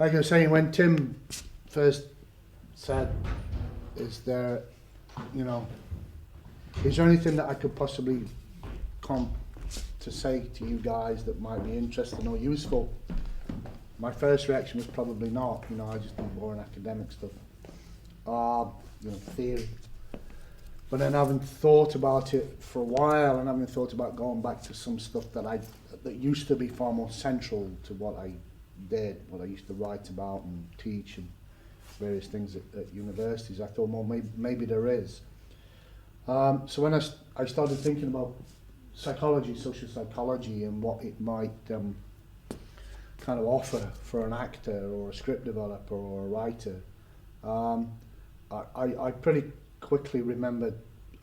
like I was saying, when Tim first said, is there, you know, is there anything that I could possibly come to say to you guys that might be interesting or useful? My first reaction was probably not. You know, I just do boring academic stuff, you know, theory. But then having thought about it for a while, and having thought about going back to some stuff that used to be far more central to what I did, what I used to write about and teach and various things at universities, I thought, well, maybe there is. So when I started thinking about psychology, social psychology, and what it might kind of offer for an actor or a script developer or a writer, I pretty quickly remembered,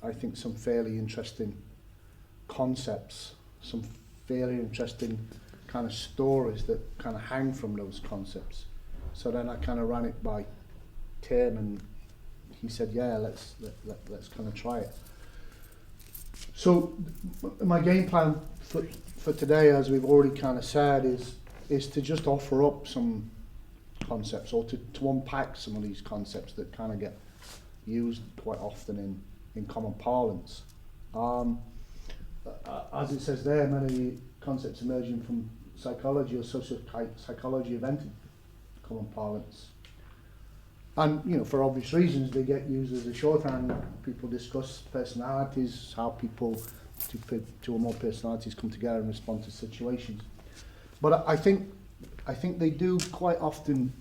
I think, some fairly interesting concepts, some fairly interesting kind of stories that kind of hang from those concepts. So then I kind of ran it by Tim, and he said, yeah, let's kind of try it. So my game plan for today, as we've already kind of said, is to just offer up some concepts, or to unpack some of these concepts that kind of get used quite often in common parlance. As it says there, many concepts emerging from psychology or social psychology have entered common parlance. And, you know, for obvious reasons, they get used as a shorthand. People discuss personalities, how people, two or more personalities come together and respond to situations. But I think they do quite often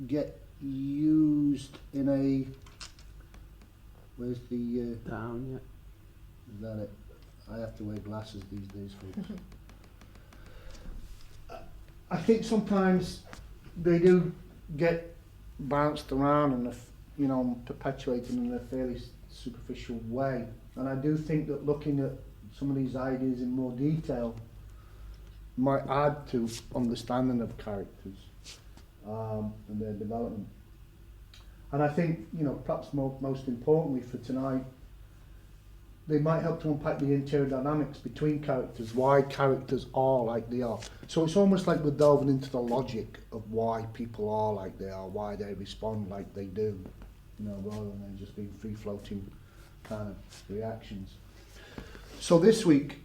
get used in a, where's the... Down, yeah. Is that it? I have to wear glasses these days, folks. I think sometimes they do get bounced around and, you know, perpetuated in a fairly superficial way. And I do think that looking at some of these ideas in more detail might add to understanding of characters and their development. And I think, you know, perhaps most importantly for tonight, they might help to unpack the interior dynamics between characters, why characters are like they are. So it's almost like we're delving into the logic of why people are like they are, why they respond like they do, you know, rather than just being free-floating kind of reactions. So this week,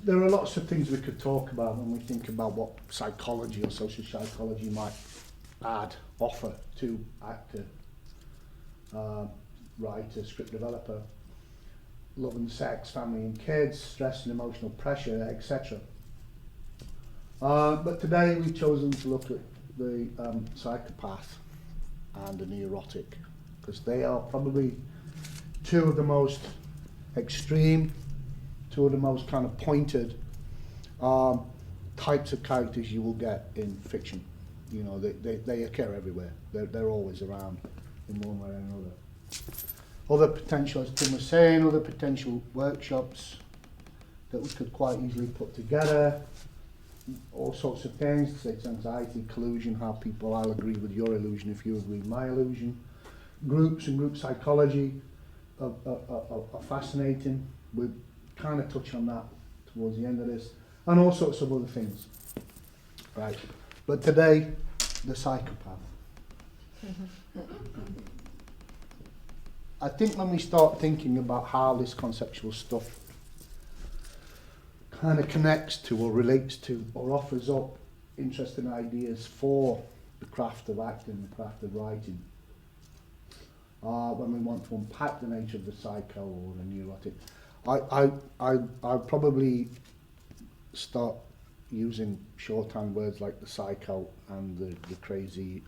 there are lots of things we could talk about when we think about what psychology or social psychology might offer to actor, writer, script developer, love and sex, family and kids, stress and emotional pressure, etc. But today we've chosen to look at the psychopath and the neurotic, because they are probably two of the most extreme, two of the most kind of pointed types of characters you will get in fiction. You know, they occur everywhere. They're always around in one way or another. Other potential, as Tim was saying, other potential workshops that we could quite easily put together, all sorts of things, say it's anxiety, collusion, how people, I'll agree with your illusion if you agree with my illusion. Groups and group psychology are fascinating. We'll kind of touch on that towards the end of this, and all sorts of other things. Right, but today, the psychopath. I think when we start thinking about how this conceptual stuff kind of connects to or relates to or offers up interesting ideas for the craft of acting, the craft of writing, when we want to unpack the nature of the psycho or the neurotic, I'll probably start using shorthand words like the psycho and the crazy.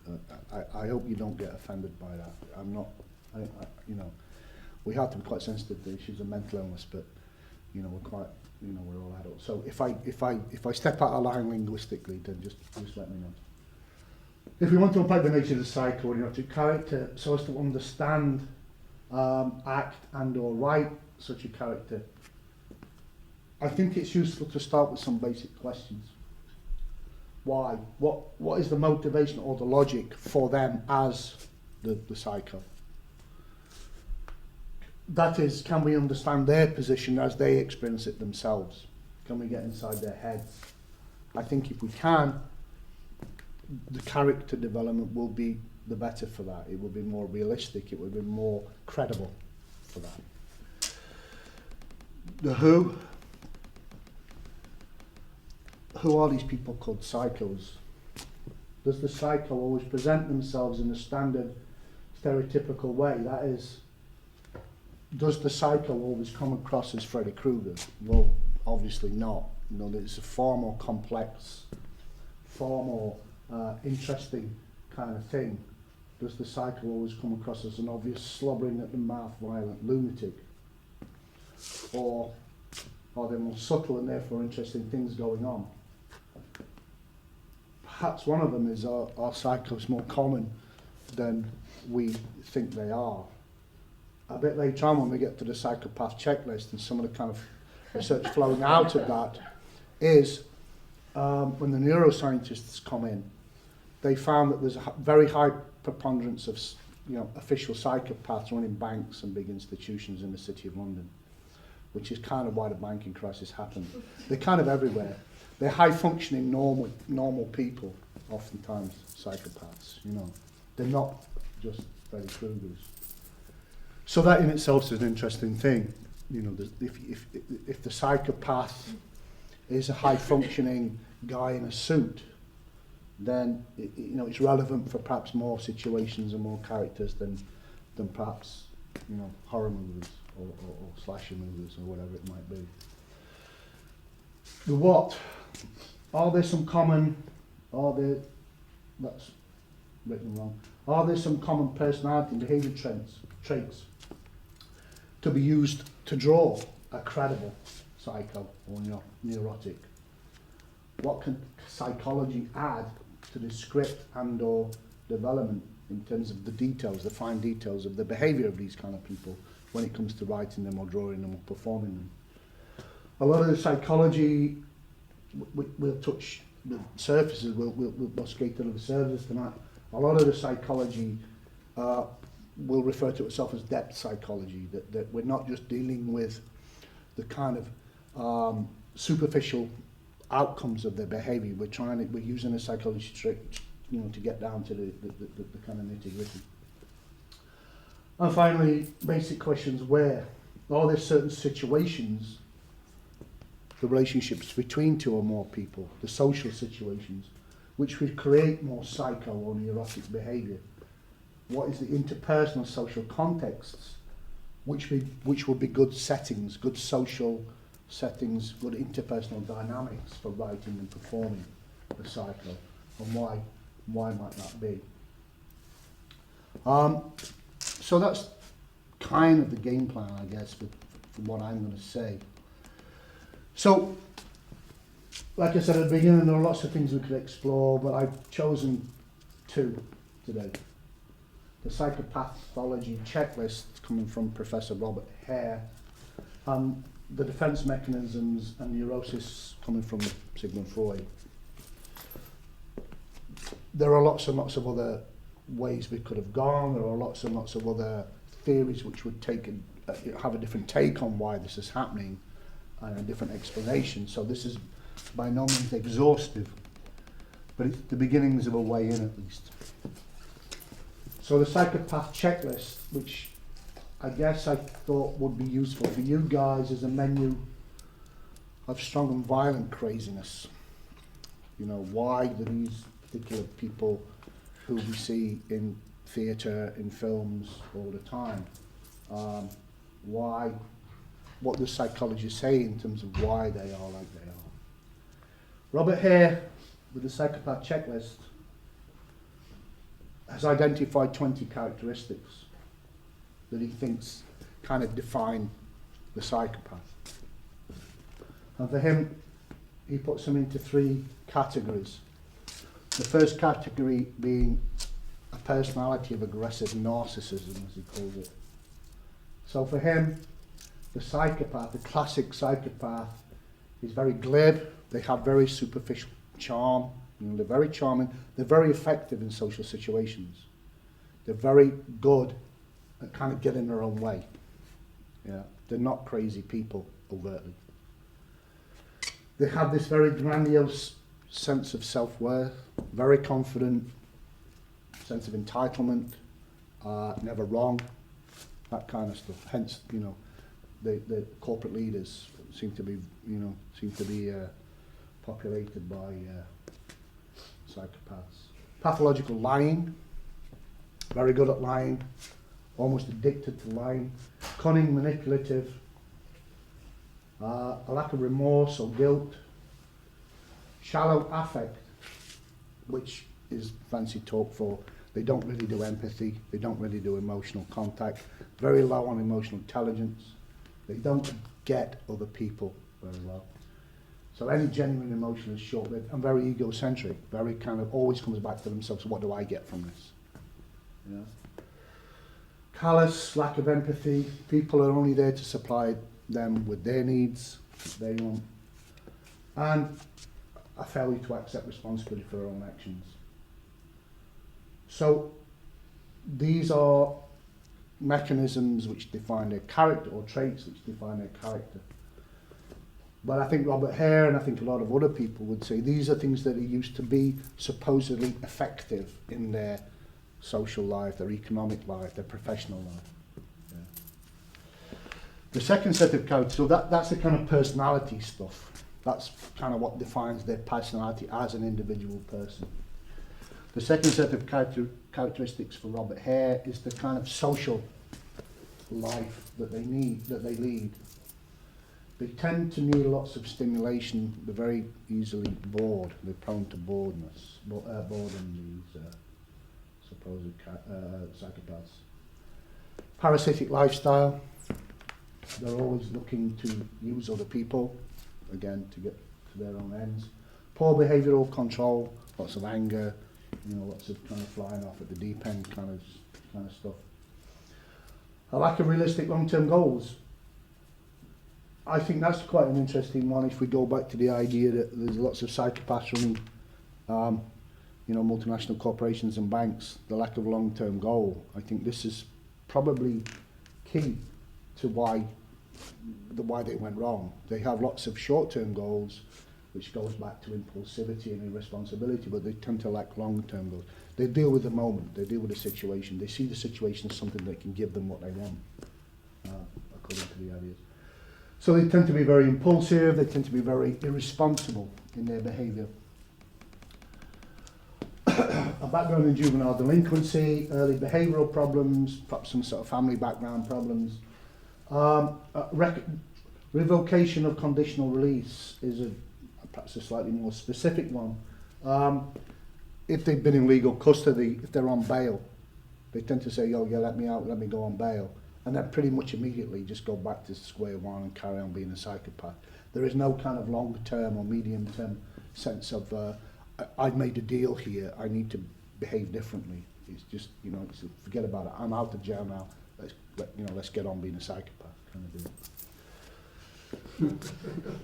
I hope you don't get offended by that. I'm not. You know, we have to be quite sensitive to issues of mental illness, but you know, we're quite, you know, we're all adults. So if I step out of line linguistically, then just let me know. If we want to unpack the nature of the psycho or neurotic character, so as to understand, act and or write such a character, I think it's useful to start with some basic questions. Why? What is the motivation or the logic for them as the psycho? That is, can we understand their position as they experience it themselves? Can we get inside their heads? I think if we can, the character development will be the better for that. It will be more realistic. It will be more credible for that. The Who are these people called psychos? Does the psycho always present themselves in a standard, stereotypical way? That is, does the psycho always come across as Freddy Krueger? Well, obviously not. You know, it's a far more complex, far more interesting kind of thing. Does the psycho always come across as an obvious slobbering at the mouth, violent lunatic? Or are there more subtle and therefore interesting things going on? Perhaps one of them is our psychos more common than we think they are. A bit later on when we get to the psychopath checklist and some of the kind of research flowing out of that is when the neuroscientists come in, they found that there's a very high preponderance of official psychopaths running banks and big institutions in the City of London, which is kind of why the banking crisis happened. They're kind of everywhere. They're high-functioning, normal people, oftentimes psychopaths. You know, they're not just Freddy Kruegers. So that in itself is an interesting thing. You know, if the psychopath is a high-functioning guy in a suit, then it's relevant for perhaps more situations and more characters than perhaps horror movies or slasher movies or whatever it might be. The what? Are there some common? That's written wrong. Are there some common personality and behaviour traits to be used to draw a credible psycho or neurotic? What can psychology add to the script and or development in terms of the details, the fine details of the behaviour of these kind of people when it comes to writing them or drawing them or performing them? A lot of the psychology, we'll touch the surfaces, we'll skate to the surfaces tonight. A lot of the psychology will refer to itself as depth psychology, that we're not just dealing with the kind of superficial outcomes of their behaviour. We're using a psychology trick, to get down to the kind of nitty-gritty. And finally, basic questions: where are there certain situations, the relationships between two or more people, the social situations, which would create more psycho or neurotic behaviour? What is the interpersonal social contexts which would be good settings, good social settings, good interpersonal dynamics for writing and performing the psycho, and why might that be? So that's kind of the game plan, I guess, for what I'm going to say. So, like I said at the beginning, there are lots of things we could explore, but I've chosen two today. The psychopathology checklist coming from Professor Robert Hare, and the defense mechanisms and neurosis coming from Sigmund Freud. There are lots and lots of other ways we could have gone. There are lots and lots of other theories which would have a different take on why this is happening and a different explanation. So this is by no means exhaustive, but it's the beginnings of a way in at least. So the psychopath checklist, which I guess I thought would be useful for you guys as a menu of strong and violent craziness. Why do these particular people who we see in theatre, in films all the time, what does psychology say in terms of why they are like they are? Robert Hare, with the psychopath checklist, has identified 20 characteristics that he thinks kind of define the psychopath. And for him, he puts them into three categories. The first category being a personality of aggressive narcissism, as he calls it. So for him, the psychopath, the classic psychopath, is very glib. They have very superficial charm. They're very charming. They're very effective in social situations. They're very good at kind of getting their own way. Yeah, they're not crazy people overtly. They have this very grandiose sense of self-worth, very confident, sense of entitlement, never wrong, that kind of stuff. Hence, you know, the corporate leaders seem to be, populated by psychopaths. Pathological lying, very good at lying, almost addicted to lying. Cunning, manipulative, a lack of remorse or guilt. Shallow affect, which is fancy talk for they don't really do empathy, they don't really do emotional contact, very low on emotional intelligence, they don't get other people very well. So any genuine emotion is short-lived and very egocentric, very kind of always comes back to themselves, what do I get from this? Yeah. Callous, lack of empathy, people are only there to supply them with their needs, they want, and a failure to accept responsibility for their own actions. So these are mechanisms which define their character, or traits which define their character. But I think Robert Hare, and I think a lot of other people would say these are things that are used to be supposedly effective in their social life, their economic life, their professional life. Yeah. The second set of characters, so that's the kind of personality stuff. That's kind of what defines their personality as an individual person. The second set of characteristics for Robert Hare is the kind of social life that they lead. They tend to need lots of stimulation. They're very easily bored. They're prone to boredom, these supposed psychopaths. Parasitic lifestyle. They're always looking to use other people, again, to get to their own ends. Poor behavioural control, lots of anger, lots of kind of flying off at the deep end kind of stuff. A lack of realistic long-term goals. I think that's quite an interesting one if we go back to the idea that there's lots of psychopaths running, multinational corporations and banks, the lack of long-term goal. I think this is probably key to why they went wrong. They have lots of short-term goals, which goes back to impulsivity and irresponsibility, but they tend to lack long-term goals. They deal with the moment, they deal with the situation, they see the situation as something that can give them what they want, according to the ideas. So they tend to be very impulsive, they tend to be very irresponsible in their behaviour. A background in juvenile delinquency, early behavioural problems, perhaps some sort of family background problems. Revocation of conditional release is perhaps a slightly more specific one. If they've been in legal custody, if they're on bail, they tend to say, oh yeah, let me out, let me go on bail. And then pretty much immediately just go back to square one and carry on being a psychopath. There is no kind of long-term or medium-term sense of, I've made a deal here, I need to behave differently. It's just, it's, forget about it, I'm out of jail now, let's get on being a psychopath kind of deal.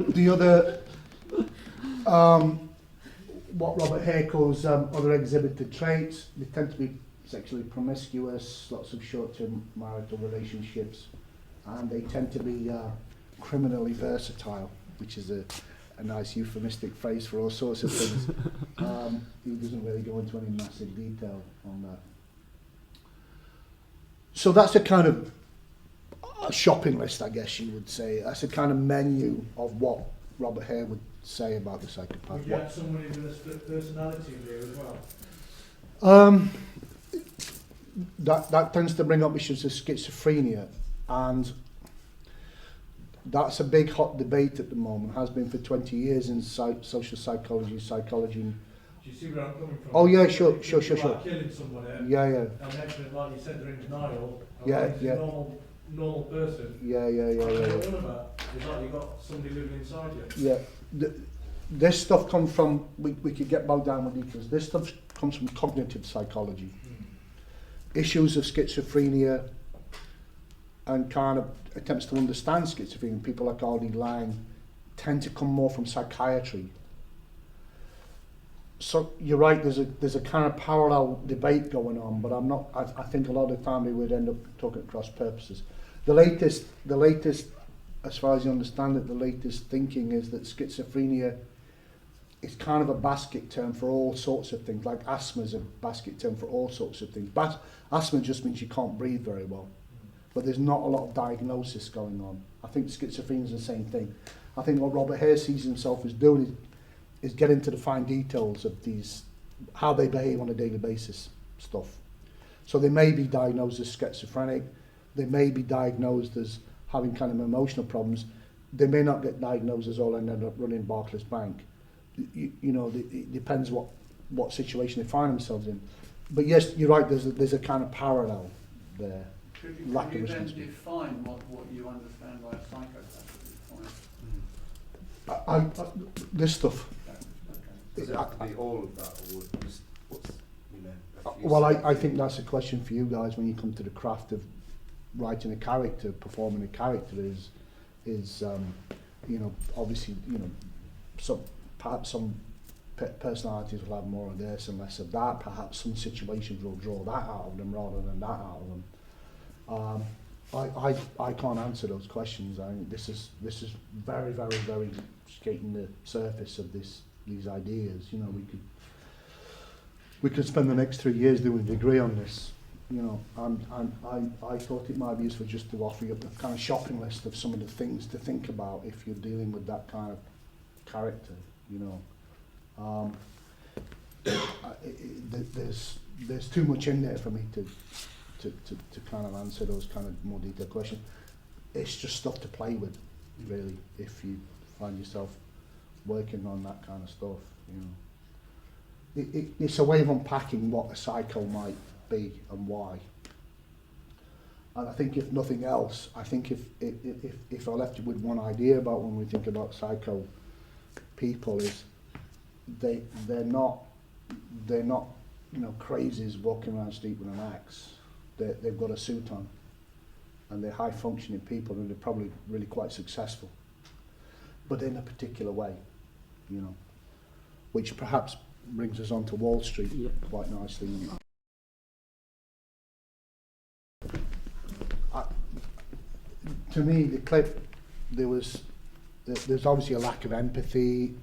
The other, what Robert Hare calls other exhibited traits, they tend to be sexually promiscuous, lots of short-term marital relationships, and they tend to be criminally versatile, which is a nice euphemistic phrase for all sorts of things. He doesn't really go into any massive detail on that. So that's a kind of a shopping list, I guess you would say. That's a kind of menu of what Robert Hare would say about the psychopath. Would you have somebody with a split personality there as well? That tends to bring up issues of schizophrenia, and that's a big hot debate at the moment, has been for 20 years in social psychology. Do you see where I'm coming from? Oh yeah, sure. Like killing somebody, Yeah. And then, like you said, they're in denial. Yeah. Normal person. Yeah. What you're on about is like you've got somebody living inside you. Yeah. This stuff comes from, we could get bogged down with details, this stuff comes from cognitive psychology. Issues of schizophrenia and kind of attempts to understand schizophrenia, people like R.D. Laing, tend to come more from psychiatry. So you're right, there's a kind of parallel debate going on, but I think a lot of the time we would end up talking at cross purposes. The latest as far as you understand it, the latest thinking is that schizophrenia is kind of a basket term for all sorts of things. Like asthma is a basket term for all sorts of things. Asthma just means you can't breathe very well. But there's not a lot of diagnosis going on. I think schizophrenia is the same thing. I think what Robert Hare sees himself as doing is getting to the fine details of these, how they behave on a daily basis stuff. So they may be diagnosed as schizophrenic, they may be diagnosed as having kind of emotional problems, they may not get diagnosed as all and end up running Barclays Bank. You know, it depends what situation they find themselves in. But yes, you're right, there's a kind of parallel there. Could you then define what you understand by a psychopath at this point? This stuff. Does it have to be all of that, or just what's, you know? Well, I think that's a question for you guys when you come to the craft of writing a character, performing a character. Is you know, obviously, you know, perhaps some personalities will have more of this and less of that. Perhaps some situations will draw that out of them rather than that out of them. I can't answer those questions. I mean, this is very, very, very skating the surface of these ideas. You know, we could spend the next 3 years doing a degree on this. You know, I thought it might be useful just to offer you a kind of shopping list of some of the things to think about if you're dealing with that kind of character. You know, there's too much in there for me to kind of answer those kind of more detailed questions. It's just stuff to play with, really, if you find yourself working on that kind of stuff. You know, it's a way of unpacking what a psycho might be and why. And I think if nothing else, I think if I left you with one idea about when we think about psycho people, is they're not you know, crazies walking around the street with an axe. They've got a suit on, and they're high functioning people, and they're probably really quite successful, but in a particular way, you know, which perhaps brings us on to Wall Street quite nicely. To me, the clip, there's obviously a lack of empathy.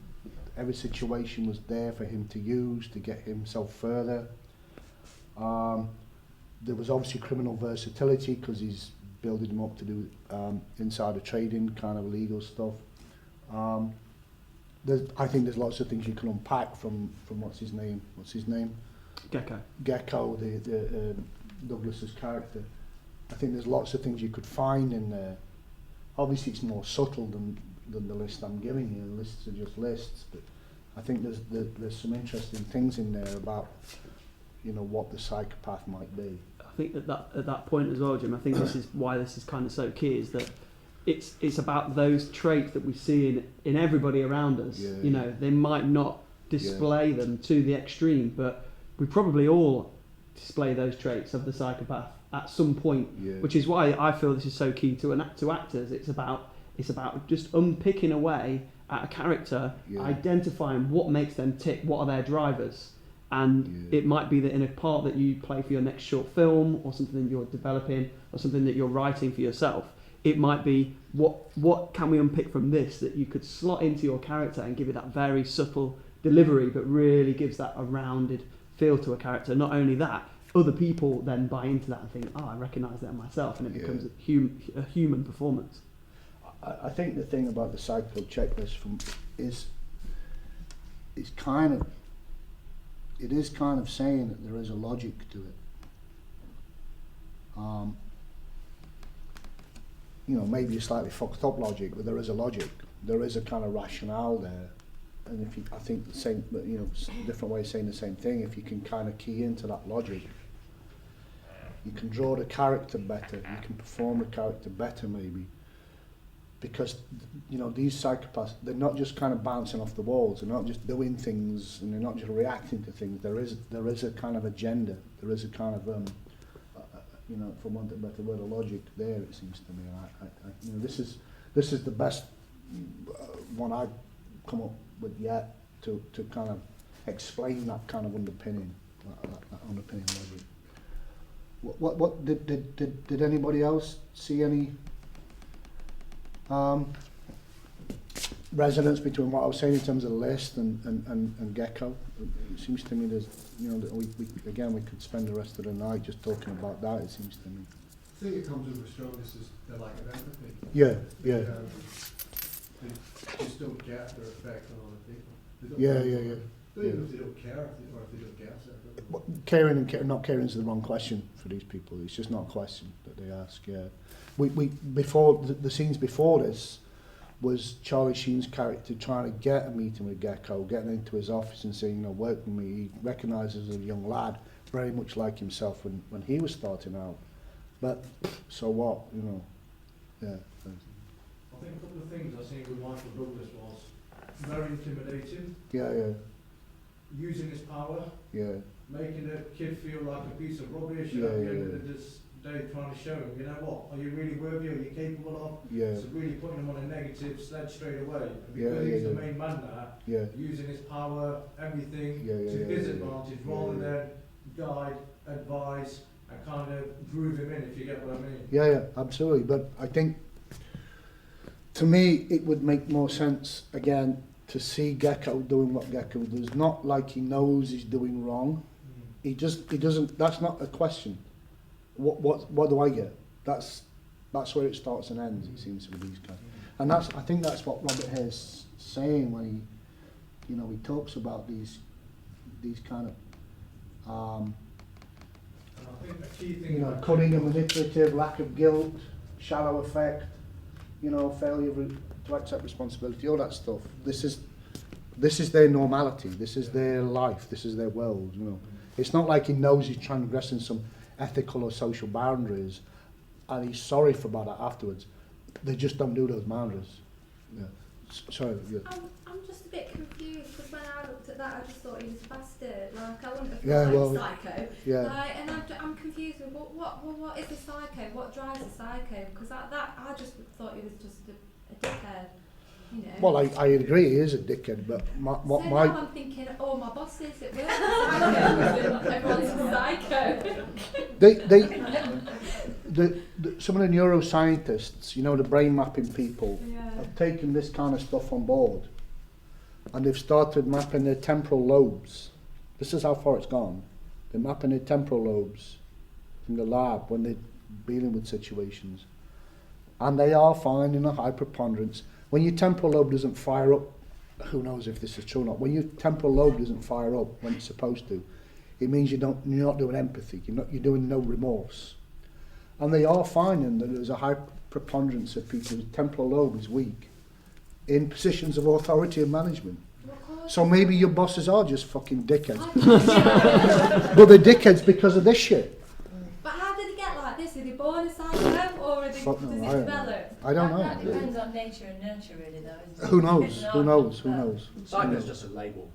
Every situation was there for him to use to get himself further. There was obviously criminal versatility because he's building them up to do insider trading, kind of illegal stuff. I think there's lots of things you can unpack from what's his name? Gecko, the Douglas's character. I think there's lots of things you could find in there. Obviously, it's more subtle than the list I'm giving you. The lists are just lists, but I think there's some interesting things in there about, you know, what the psychopath might be. I think at that point as well, Jim, I think this is why this is kind of so key, is that it's about those traits that we see in everybody around us. Yeah. You know, they might not display them to the extreme, but we probably all display those traits of the psychopath at some point, which is why I feel this is so key to actors. It's about just unpicking away at a character, identifying what makes them tick, what are their drivers. And it might be that in a part that you play for your next short film, or something that you're developing, or something that you're writing for yourself, it might be what can we unpick from this that you could slot into your character and give it that very subtle delivery, but really gives that a rounded feel to a character. Not only that, other people then buy into that and think, oh, I recognise that in myself, and it becomes a human performance. I think the thing about the psycho checklist is kind of saying that there is a logic to it. You know, maybe a slightly fucked up logic, but there is a logic. There is a kind of rationale there. And I think the same, you know, different way of saying the same thing. If you can kind of key into that logic, you can draw the character better. You can perform the character better, maybe. Because, you know, these psychopaths, they're not just kind of bouncing off the walls. They're not just doing things, and they're not just reacting to things. There is a kind of agenda. There is a kind of you know, for want of a better word, a logic there. It seems to me. You know, this is the best one I've come up with yet to kind of explain that kind of underpinning, that underpinning logic. What did anybody else see any Resonance between what I was saying in terms of the list and Gecko. It seems to me there's, you know, that we could spend the rest of the night just talking about that, it seems to me. I think it comes with the strongest is the lack of empathy. Yeah, yeah. They just don't get their effect on other people. They don't Yeah, know. yeah, yeah. Don't even know if they don't care, or if they don't get it. I don't know. Caring and not caring is the wrong question for these people. It's just not a question that they ask. Yeah, we before the scenes before this was Charlie Sheen's character trying to get a meeting with Gecko, getting into his office and saying, you know, work with me. He recognises as a young lad, very much like himself when he was starting out. But so what, you know? Yeah. I think a couple of things I seen with Michael Douglas was very intimidating, Yeah, yeah, using his power, yeah, making a kid feel like a piece of rubbish, Yeah, at the yeah, end yeah. of this day trying to show him, you know what, are you really worthy, are you capable of? yeah, So really putting him on a negative sledge straight away. And Yeah, because yeah, he's the yeah. main man now, yeah, using his power, everything, Yeah, yeah, to yeah, his yeah, advantage, yeah, rather yeah. than guide, advise, and kind of groove him in, if you get what I mean. yeah, yeah, absolutely. But I think, to me, it would make more sense again to see Gecko doing what Gecko does. Not like he knows he's doing wrong. He doesn't. That's not a question. What do I get? That's where it starts and ends. It seems with these guys, and I think that's what Robert Hare's saying when he, you know, he talks about these kind of, And I think a key thing, you know, cunning and manipulative, lack of guilt, shallow affect, you know, failure to accept responsibility, all that stuff. This is their normality. This is their life. This is their world. You know, it's not like he knows he's transgressing some ethical or social boundaries, and he's sorry for about that afterwards. They just don't do those boundaries. Yeah. Sorry. Yeah. I'm just a bit confused because when I looked at that, I just thought he was a bastard. Like I wouldn't have thought Yeah, he was well, psycho. Yeah. Like, and I'm confused with what is a psycho? What drives a psycho? Because I just thought he was just a dickhead. You know. Well, I agree. He is a dickhead, but now I'm thinking, oh, my bosses at work are psychos. Everyone's a psycho. Some of the neuroscientists, you know, the brain mapping people, Yeah. have taken this kind of stuff on board, and they've started mapping their temporal lobes. This is how far it's gone. They're mapping their temporal lobes in the lab when they're dealing with situations, and they are finding a high preponderance. When your temporal lobe doesn't fire up, who knows if this is true or not, when your temporal lobe doesn't fire up when it's supposed to, it means you're not doing empathy, you're doing no remorse. And they are finding that there's a high preponderance of people whose temporal lobe is weak in positions of authority and management. So maybe your bosses are just fucking dickheads. But they're dickheads because of this shit. But how did they get like this? Are they born a psycho or does Fuck no, it I don't know. develop? I don't That know. depends on nature and nurture, really, though, isn't it? Who knows? Who knows? Who knows? Psycho is just a label,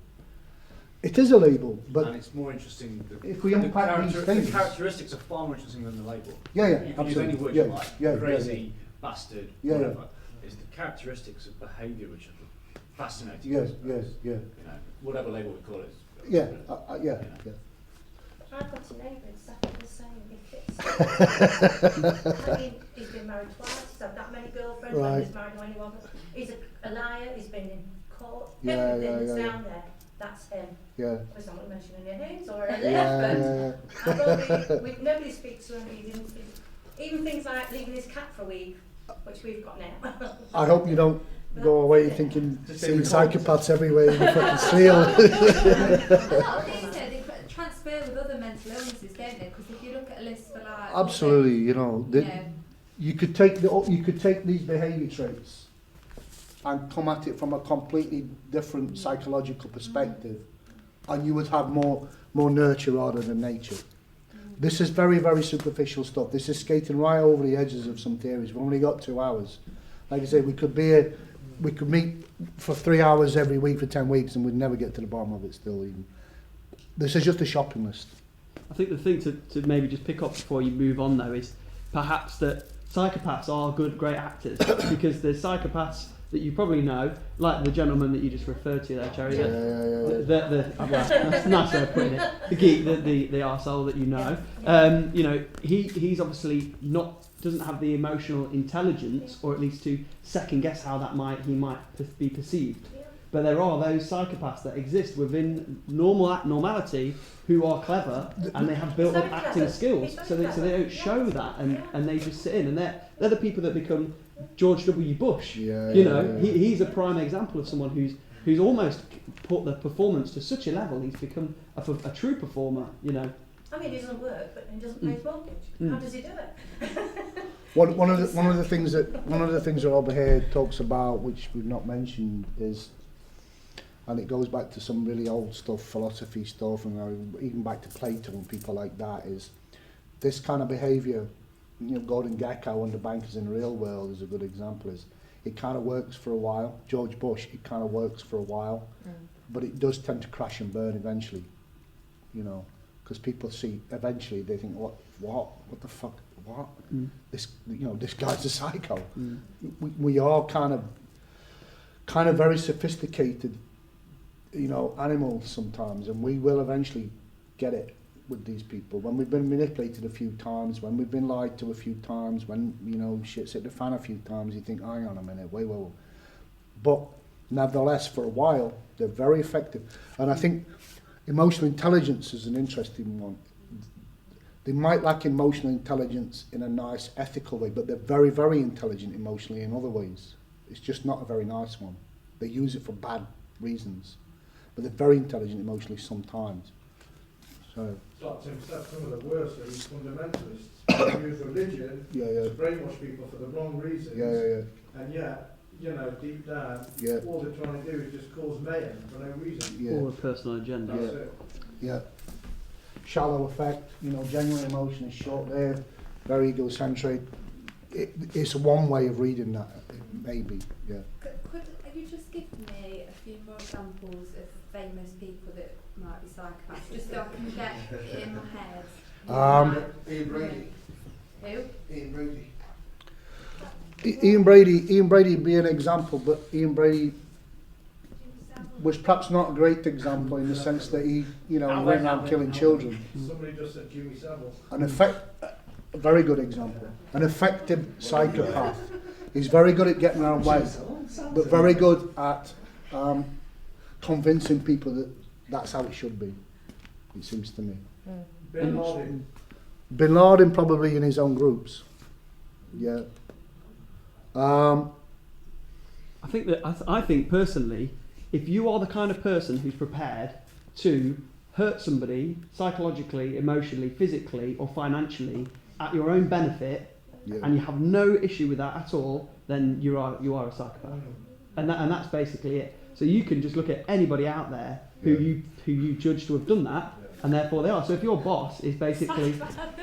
It is a label, and but it's more interesting. if we unpack these things, the characteristics are far more interesting than the label. yeah, You yeah, can use any absolutely, word yeah, you like, yeah, crazy, bastard, Yeah, yeah. whatever. It's the characteristics of behaviour which are fascinating. yeah, I yeah, suppose. yeah, You know, whatever label we call it. yeah, yeah, yeah. I've got a neighbour exactly the same. I mean, he's been married twice, he's had that many girlfriends, Right. when he's married anyone. He's a liar, he's been in court, Yeah, everything yeah, that's yeah, down there, that's him. Yeah, Because I'm not mentioning their names or where I live, yeah, but nobody speaks to him, he didn't, even things like leaving his cat for a week, which we've got now. I hope you don't go away thinking seeing psychopaths everywhere in the fucking seal. A lot of these they transfer with other mental illnesses, don't they? Because if you look at a list for like Absolutely, you know, you know, you could take these behaviour traits and come at it from a completely different psychological perspective, and you would have more nurture rather than nature. This is very, very superficial stuff. This is skating right over the edges of some theories. We've only got 2 hours. Like I said, we could meet for 3 hours every week for 10 weeks and we'd never get to the bottom of it still even. This is just a shopping list. I think the thing to maybe just pick up before you move on though is perhaps that psychopaths are great actors because there's psychopaths that you probably know, like the gentleman that you just referred to there, Cherry. That's a nice way of putting it. The geek, the arsehole that you know. You know, he's obviously doesn't have the emotional intelligence, or at least to second guess how he might be perceived. But there are those psychopaths that exist within normality who are clever and they have built up acting skills, so they don't show that, and they just sit in, and they're the people that become George W. Bush. He's a prime example of someone who's almost put the performance to such a level he's become a true performer. You know. I mean, it doesn't work, but he doesn't pay his mortgage. How does he do it? One of the things that over here talks about, which we've not mentioned, is, and it goes back to some really old stuff, philosophy stuff, and even back to Plato and people like that, is this kind of behaviour. You know, Gordon Gekko and the bankers in the real world is a good example. Is it kind of works for a while. George Bush, it kind of works for a while, but it does tend to crash and burn eventually. You know, because people see eventually they think, what the fuck, what? This guy's a psycho. We are kind of very sophisticated, you know, animals sometimes, and we will eventually get it with these people. When we've been manipulated a few times, when we've been lied to a few times, when, you know, shit's hit the fan a few times, you think, hang on a minute, wait. But nevertheless, for a while, they're very effective. And I think emotional intelligence is an interesting one. They might lack emotional intelligence in a nice, ethical way, but they're very, very intelligent emotionally in other ways. It's just not a very nice one. They use it for bad reasons, but they're very intelligent emotionally sometimes. So. Some of the worst are these fundamentalists who use religion to brainwash people for the wrong reasons. And yet, you know, deep down, all they're trying to do is just cause mayhem for no reason. Or a personal agenda. That's it. Yeah. Shallow effect, you know, genuine emotion is short-lived, very egocentric. It's one way of reading that, maybe, yeah. Could you just give me a few more examples of famous people that might be psychopaths, just so I can get it in my head? Ian Brady. Who? Ian Brady. Ian Brady would be an example, but Ian Brady was perhaps not a great example in the sense that he went around killing children. Somebody just said Jimmy Savile. A very good example. An effective psychopath. He's very good at getting around ways, but very good at convincing people that that's how it should be, it seems to me. Bin Laden. Bin Laden probably in his own groups. Yeah. I think personally, if you are the kind of person who's prepared to hurt somebody psychologically, emotionally, physically, or financially at your own benefit, and you have no issue with that at all, then you are a psychopath, and that's basically it. So you can just look at anybody out there who you judge to have done that, and therefore they are. So if your boss is basically,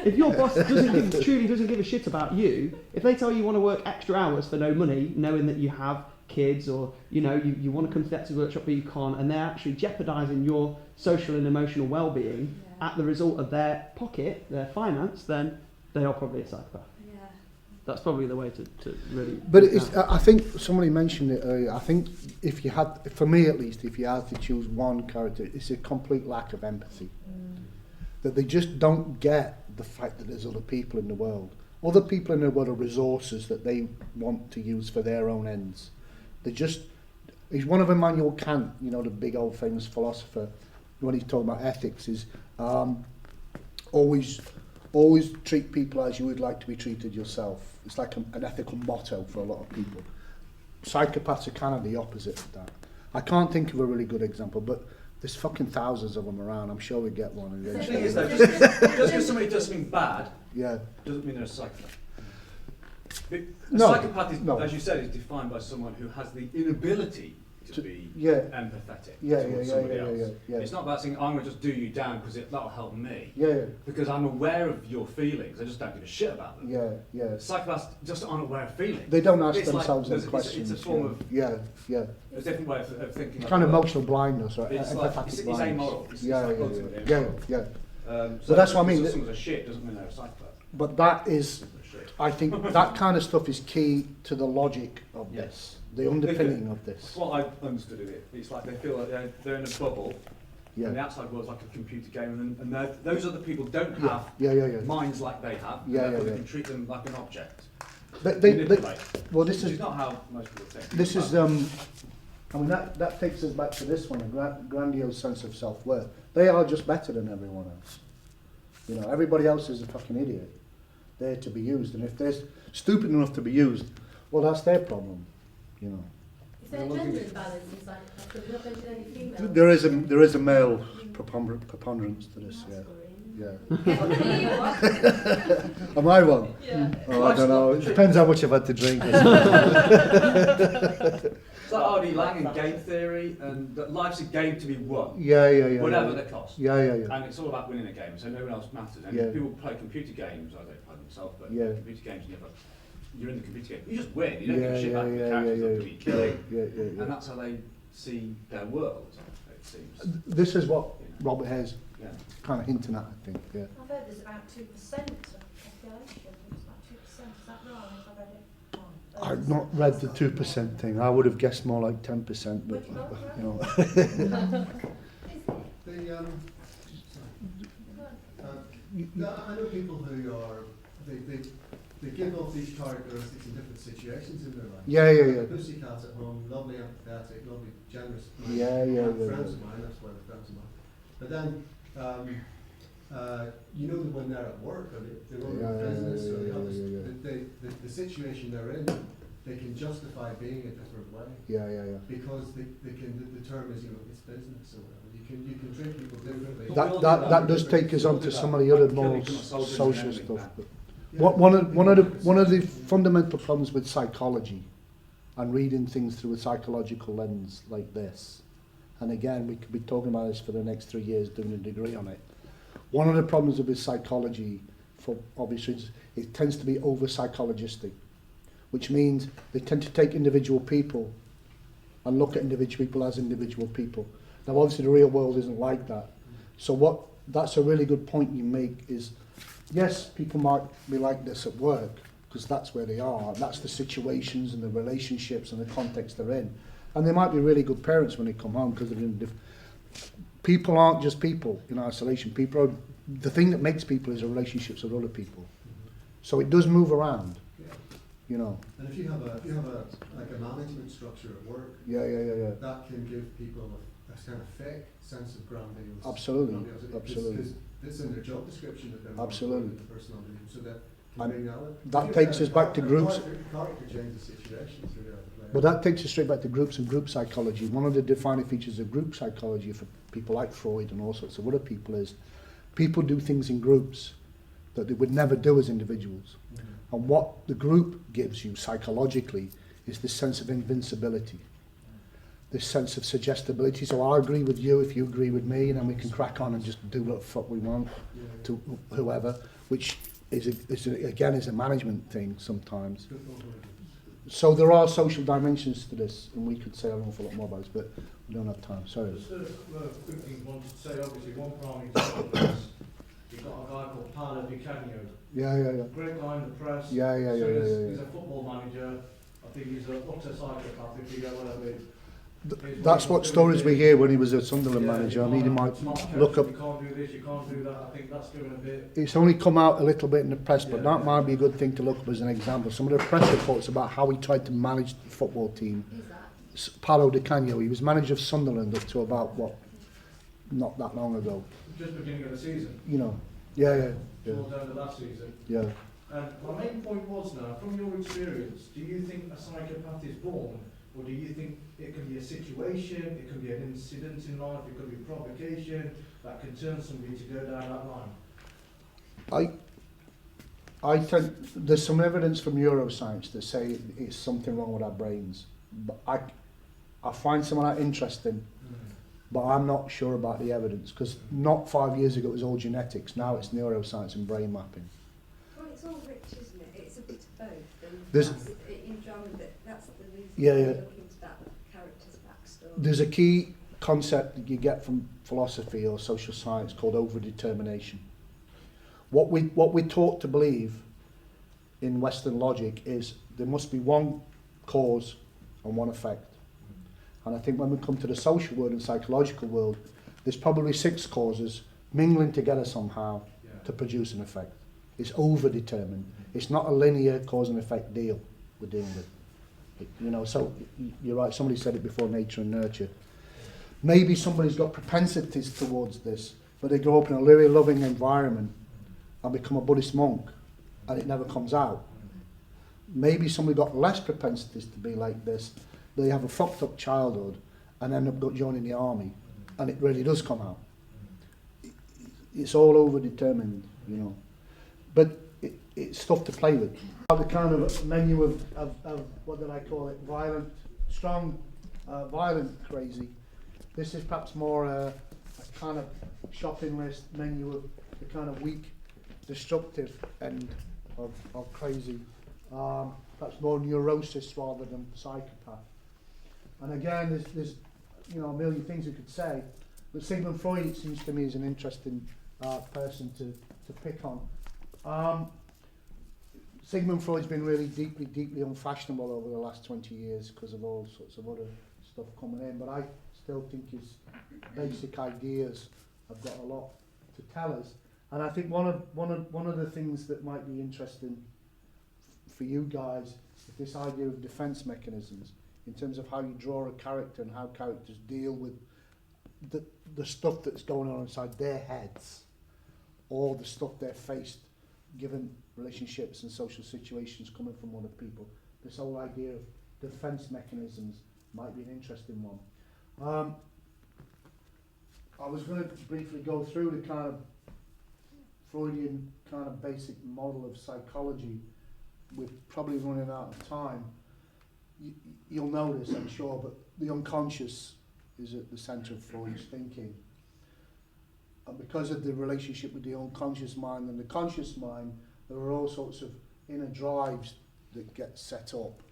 if your boss truly doesn't give a shit about you, if they tell you want to work extra hours for no money, knowing that you have kids, or you want to come to the active workshop but you can't, and they're actually jeopardising your social and emotional well-being at the result of their pocket, their finance, then they are probably a psychopath. That's probably the way to really. But I think somebody mentioned it earlier. I think if you had, for me at least, if you had to choose one character, it's a complete lack of empathy. That they just don't get the fact that there's other people in the world. Other people in the world are resources that they want to use for their own ends. He's one of Immanuel Kant, you know, the big old famous philosopher, when he's talking about ethics, is always treat people as you would like to be treated yourself. It's like an ethical motto for a lot of people. Psychopaths are kind of the opposite of that. I can't think of a really good example, but there's fucking thousands of them around. I'm sure we get one The eventually. thing is though, just because somebody does something bad, doesn't mean they're a psychopath. Psychopath is, as you said, is defined by someone who has the inability to be empathetic towards somebody else. It's not about saying, I'm going to just do you down because that'll help me. Because I'm aware of your feelings, I just don't give a shit about them. Psychopaths just aren't aware of feelings. They don't ask themselves any questions. It's a form of... There's a different way of thinking. Kind of emotional blindness, or it's empathetic it's amoral. It's So that's what I mean. If someone's a shit doesn't mean they're a psychopath. But that is, I think that kind of stuff is key to the logic of this. the underpinning of this. That's what I understood of it. It's like they feel like they're in a bubble, and the outside world's like a computer game, and those other people don't have minds like they have, and therefore they can treat them like an object. Well, this is not how most people think. This is, I mean, that takes us back to this one, a grandiose sense of self-worth. They are just better than everyone else. You know, everybody else is a fucking idiot. They're to be used, and if they're stupid enough to be used, well, that's their problem, you know. Is there gender imbalance in psychopaths? Have you not mentioned any females? There is a male preponderance to this, yeah. Am I one? Yeah. Oh, I don't know. It depends how much I've had to drink. It's like R.D. Lang in game theory, and that life's a game to be won. Yeah. Whatever the cost. Yeah. And it's all about winning a game, so no one else matters. And people play computer games, I don't play themselves, but computer games, you're in the computer game. You just win. You don't give a shit about the characters that you're killing. And that's how they see their world, it seems. This is what Robert Hare's kind of hinting at, I think. Yeah. I've heard there's about 2% of population. It's about 2%. Is that right? I've read it. I've not read the 2% thing. I would have guessed more like 10%, but you know. I know people who are they give off these characteristics in different situations in their life. Yeah. Pussycat at home, lovely, empathetic, lovely, generous. Yeah. Friends of mine, that's why they're friends of mine. But then, you know that when they're at work or they're running a business or they have the situation they're in, they can justify being a different way. Yeah. Because they can, the term is, it's business or whatever. You can treat people differently. That does take us on to some of the other more social stuff. But one of the fundamental problems with psychology and reading things through a psychological lens like this, and again, we could be talking about this for the next 3 years, doing a degree on it. One of the problems with psychology, for obvious reasons, it tends to be over-psychologistic, which means they tend to take individual people and look at individual people as individual people. Now, obviously, the real world isn't like that. So that's a really good point you make is, yes, people might be like this at work, because that's where they are, that's the situations and the relationships and the context they're in. And they might be really good parents when they come home because they're in people aren't just people in isolation. People are, the thing that makes people is the relationships with other people. So it does move around, you know. And if you have a management structure at work, that can give people a kind of fake sense of grandiose. Absolutely. Because it's in their job description that they're the person underneath, so that takes us back to groups. Character changes situations. Well, that takes us straight back to groups and group psychology. One of the defining features of group psychology for people like Freud and all sorts of other people is people do things in groups that they would never do as individuals. Mm-hmm. And what the group gives you psychologically is this sense of invincibility, this sense of suggestibility. So I agree with you if you agree with me, and then we can crack on and just do what the fuck we want to whoever, which is a management thing sometimes. So there are social dimensions to this, and we could say an awful lot more about it, but we don't have time. Sorry. Just a quick thing I wanted to say, obviously, one prime example is you've got a guy called Paolo Di Canio. Yeah. Great guy in the press. Yeah. He's a football manager. I think he's an utter psychopath if you go a bit. That's what stories we hear when he was a Sunderland manager. I mean, he might look up. You can't do this, you can't do that. I think that's doing a bit. It's only come out a little bit in the press, but that might be a good thing to look up as an example. Some of the press reports about how he tried to manage the football team. Paolo Di Canio, he was manager of Sunderland up to about, not that long ago. Just beginning of the season. You know, yeah. Towards the end of last season. Yeah. And my main point was now, from your experience, do you think a psychopath is born? Or do you think it can be a situation, it can be an incident in life, it could be provocation that can turn somebody to go down that line? I think there's some evidence from neuroscience that say it's something wrong with our brains. But I find some of that interesting, but I'm not sure about the evidence, because not 5 years ago it was all genetics, now it's neuroscience and brain mapping. Well, it's all rich, isn't it? It's a bit of both. And There's, in drama, that's the reason yeah. I look into that character's backstory. There's a key concept that you get from philosophy or social science called overdetermination. What we're taught to believe in Western logic is there must be one cause and one effect. And I think when we come to the social world and psychological world, there's probably 6 causes mingling together somehow to produce an effect. It's over-determined. It's not a linear cause and effect deal we're dealing with. You know, so you're right, somebody said it before, nature and nurture. Maybe somebody's got propensities towards this, but they grow up in a really loving environment and become a Buddhist monk, and it never comes out. Maybe somebody got less propensities to be like this. They have a fucked up childhood and end up joining the army, and it really does come out. It's all over-determined, you know. But it's stuff to play with. The kind of menu of what did I call it? Violent, strong, violent, crazy. This is perhaps more a kind of shopping list menu of the kind of weak, destructive end of crazy. Perhaps more neurosis rather than psychopath. And again, there's you know, a million things you could say, but Sigmund Freud, it seems to me, is an interesting person to pick on. Sigmund Freud's been really deeply unfashionable over the last 20 years because of all sorts of other stuff coming in, but I still think his basic ideas have got a lot to tell us. And I think one of the things that might be interesting for you guys is this idea of defense mechanisms, in terms of how you draw a character and how characters deal with the stuff that's going on inside their heads, or the stuff they're faced given relationships and social situations coming from other people. This whole idea of defense mechanisms might be an interesting one. I was going to briefly go through the kind of Freudian kind of basic model of psychology. We're probably running out of time. You'll notice, I'm sure, but the unconscious is at the centre of Freud's thinking. And because of the relationship with the unconscious mind and the conscious mind, there are all sorts of inner drives that get set up.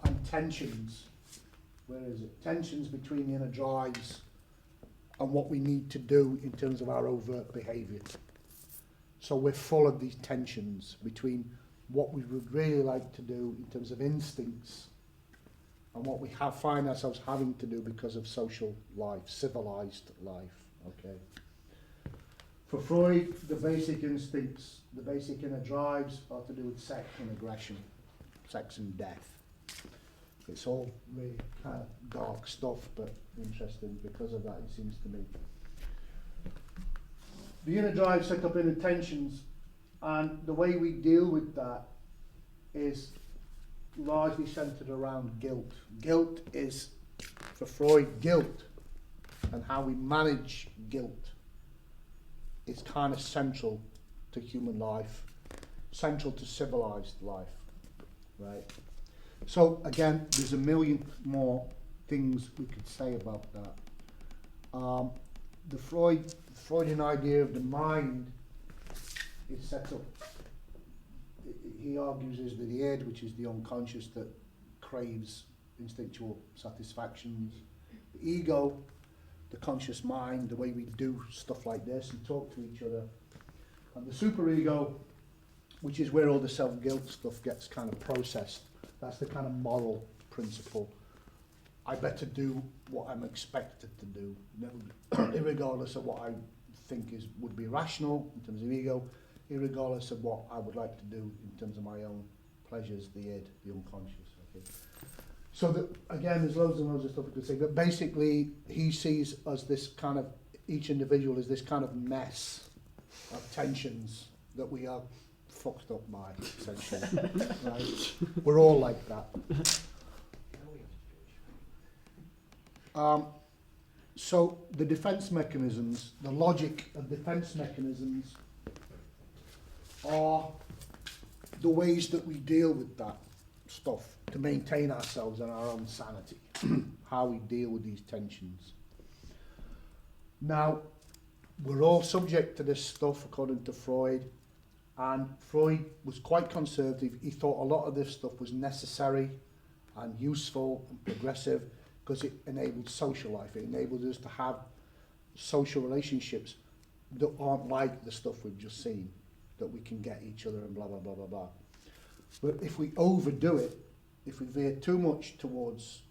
And tensions, where is it? Tensions between the inner drives and what we need to do in terms of our overt behaviour. So we're full of these tensions between what we would really like to do in terms of instincts and what we find ourselves having to do because of social life, civilized life. Okay. For Freud, the basic instincts, the basic inner drives are to do with sex and aggression, sex and death. It's all really kind of dark stuff, but interesting because of that, it seems to me. The inner drive set up inner tensions, and the way we deal with that is largely centered around guilt. Guilt is, for Freud, guilt and how we manage guilt is kind of central to human life, central to civilized life, right? So again, there's a million more things we could say about that. The Freudian idea of the mind is set up, he argues, is the id, which is the unconscious that craves instinctual satisfactions. The ego, the conscious mind, the way we do stuff like this and talk to each other. And the superego, which is where all the self-guilt stuff gets kind of processed. That's the kind of moral principle. I better do what I'm expected to do, regardless of what I think would be rational in terms of ego, regardless of what I would like to do in terms of my own pleasures, the id, the unconscious. Okay. So again, there's loads and loads of stuff we could say, but basically he sees us this kind of, each individual is this kind of mess of tensions that we are fucked up by, essentially. Right? We're all like that. So the defense mechanisms, the logic of defense mechanisms are the ways that we deal with that stuff to maintain ourselves and our own sanity, how we deal with these tensions. Now, we're all subject to this stuff according to Freud, and Freud was quite conservative. He thought a lot of this stuff was necessary and useful and progressive because it enabled social life. It enabled us to have social relationships that aren't like the stuff we've just seen, that we can get each other and blah, blah, blah, blah, blah. But if we overdo it, if we veer too much towards,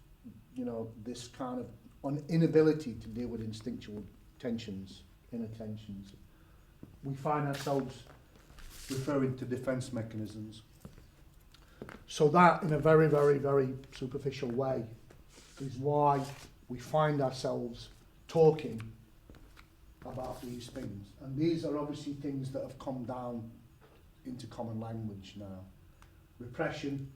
this kind of inability to deal with instinctual tensions, inner tensions, we find ourselves referring to defence mechanisms. So that, in a very, very, very superficial way, is why we find ourselves talking about these things. And these are obviously things that have come down into common language now. Repression,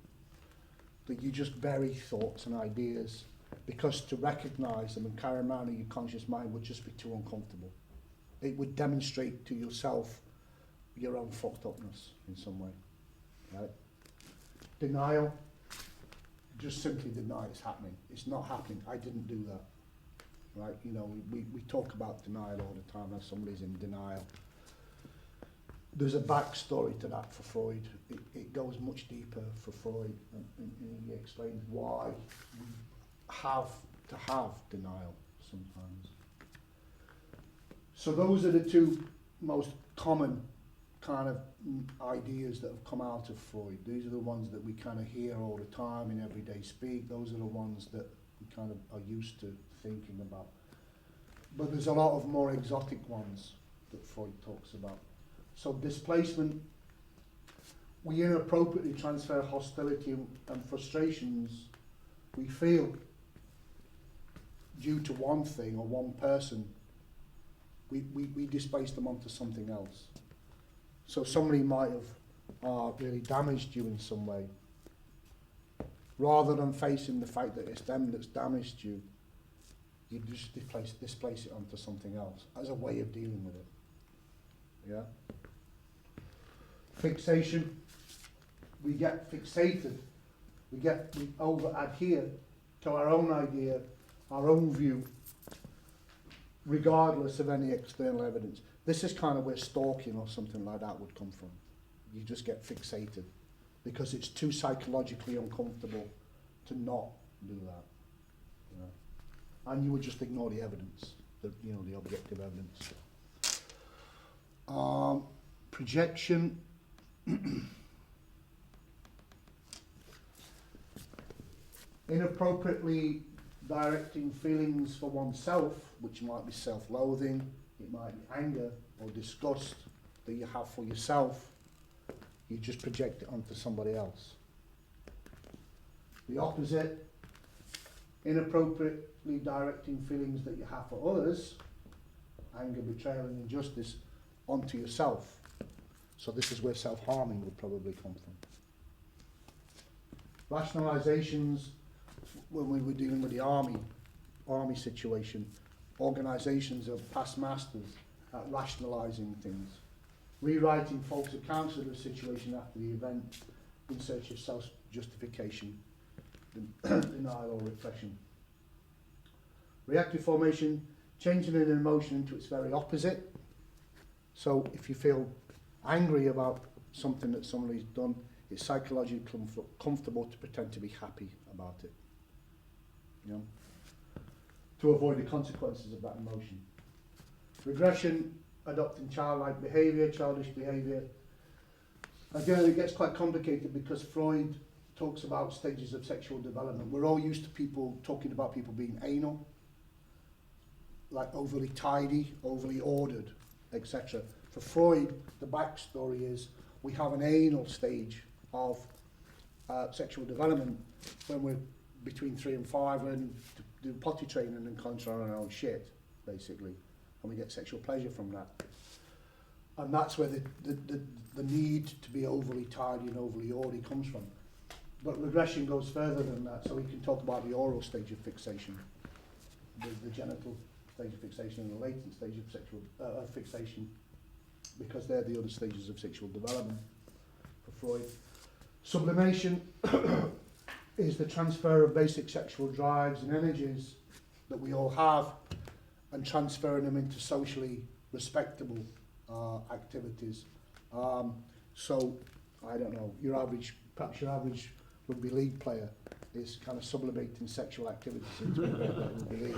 that you just bury thoughts and ideas, because to recognise them and carry them around in your conscious mind would just be too uncomfortable. It would demonstrate to yourself your own fucked upness in some way. Right? Denial, just simply deny it's happening. It's not happening. I didn't do that. Right? We talk about denial all the time as somebody's in denial. There's a backstory to that for Freud. It goes much deeper for Freud, and he explains why we have to have denial sometimes. So those are the two most common kind of ideas that have come out of Freud. These are the ones that we kind of hear all the time in everyday speak. Those are the ones that we kind of are used to thinking about. But there's a lot of more exotic ones that Freud talks about. So displacement, we inappropriately transfer hostility and frustrations we feel due to one thing or one person. We displace them onto something else. So somebody might have really damaged you in some way. Rather than facing the fact that it's them that's damaged you, you just displace it onto something else as a way of dealing with it. Yeah? Fixation. We get fixated. We over-adhere to our own idea, our own view, regardless of any external evidence. This is kind of where stalking or something like that would come from. You just get fixated because it's too psychologically uncomfortable to not do that. And you would just ignore the evidence, the objective evidence. Projection. Inappropriately directing feelings for oneself, which might be self-loathing, it might be anger or disgust that you have for yourself, you just project it onto somebody else. The opposite, inappropriately directing feelings that you have for others, anger, betrayal and injustice, onto yourself. So this is where self-harming would probably come from. Rationalizations, when we were dealing with the army situation, organisations of past masters at rationalising things, rewriting false accounts of the situation after the event in search of self-justification, denial or repression. Reactive formation, changing an emotion into its very opposite. So if you feel angry about something that somebody's done, it's psychologically comfortable to pretend to be happy about it. To avoid the consequences of that emotion. Regression, adopting childlike behaviour, childish behaviour. Again, it gets quite complicated because Freud talks about stages of sexual development. We're all used to people talking about people being anal, like overly tidy, overly ordered, etc. For Freud, the backstory is we have an anal stage of sexual development when we're between 3 and 5 and do potty training and control our own shit, basically, and we get sexual pleasure from that. And that's where the need to be overly tidy and overly orderly comes from. But regression goes further than that, so we can talk about the oral stage of fixation, the genital stage of fixation and the latent stage of sexual fixation, because they're the other stages of sexual development for Freud. Sublimation is the transfer of basic sexual drives and energies that we all have and transferring them into socially respectable activities. So, I don't know, perhaps your average rugby league player is kind of sublimating sexual activities into rugby league,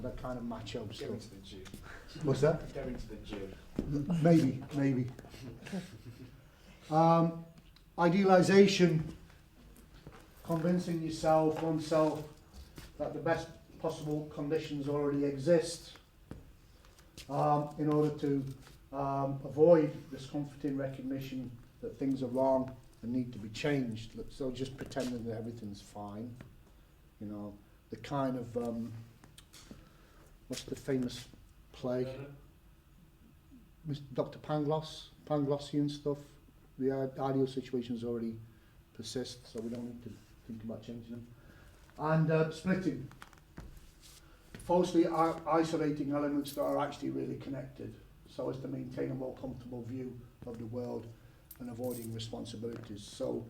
that kind of macho stuff. Going to the gym. What's that? Going to the gym. Maybe. Idealisation convincing oneself, that the best possible conditions already exist in order to avoid discomforting recognition that things are wrong and need to be changed. So just pretending that everything's fine, you know, the kind of what's the famous play? Dr. Panglossian stuff. The ideal situations already persist, so we don't need to think about changing them. And splitting. Falsely isolating elements that are actually really connected, so as to maintain a more comfortable view of the world and avoiding responsibilities. So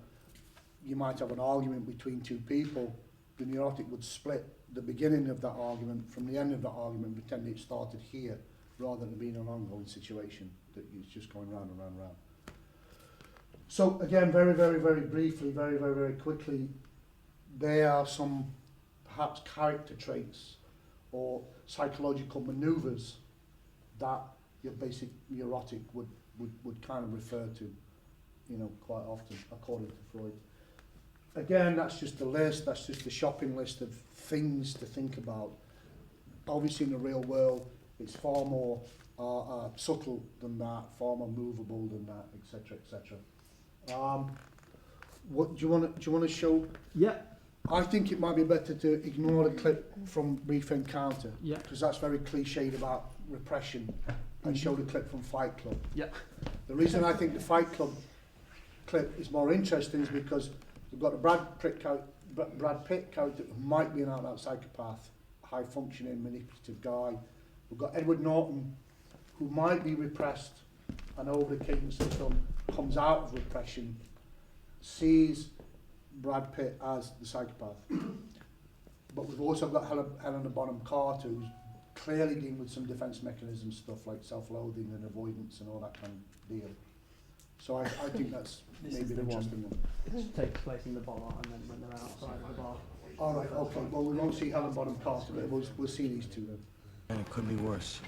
you might have an argument between two people, the neurotic would split the beginning of that argument from the end of that argument, pretend it started here, rather than being an ongoing situation that is just going round and round and round. So again, very, very, very briefly, very, very, very quickly, there are some perhaps character traits or psychological manoeuvres that your basic neurotic would kind of refer to, you know, quite often, according to Freud. Again, that's just a list, that's just a shopping list of things to think about. Obviously in the real world, it's far more subtle than that, far more movable than that, etc., etc. What do you want to show? Yeah. I think it might be better to ignore the clip from Brief Encounter, yeah, because that's very cliched about repression, and show the clip from Fight Club. Yeah. The reason I think the Fight Club clip is more interesting is because we've got a Brad Pitt character who might be an out-and-out psychopath, high-functioning, manipulative guy. We've got Edward Norton, who might be repressed, and over the cadence of the film comes out of repression, sees Brad Pitt as the psychopath. But we've also got Helena Bonham Carter, who's clearly dealing with some defence mechanism stuff like self-loathing and avoidance and all that kind of deal. So I think that's maybe an interesting one. It takes place in the bar and then when they're outside of the bar. All right, okay. Well, we won't see Helen Bonham Carter, but we'll see these two then. And it could be worse.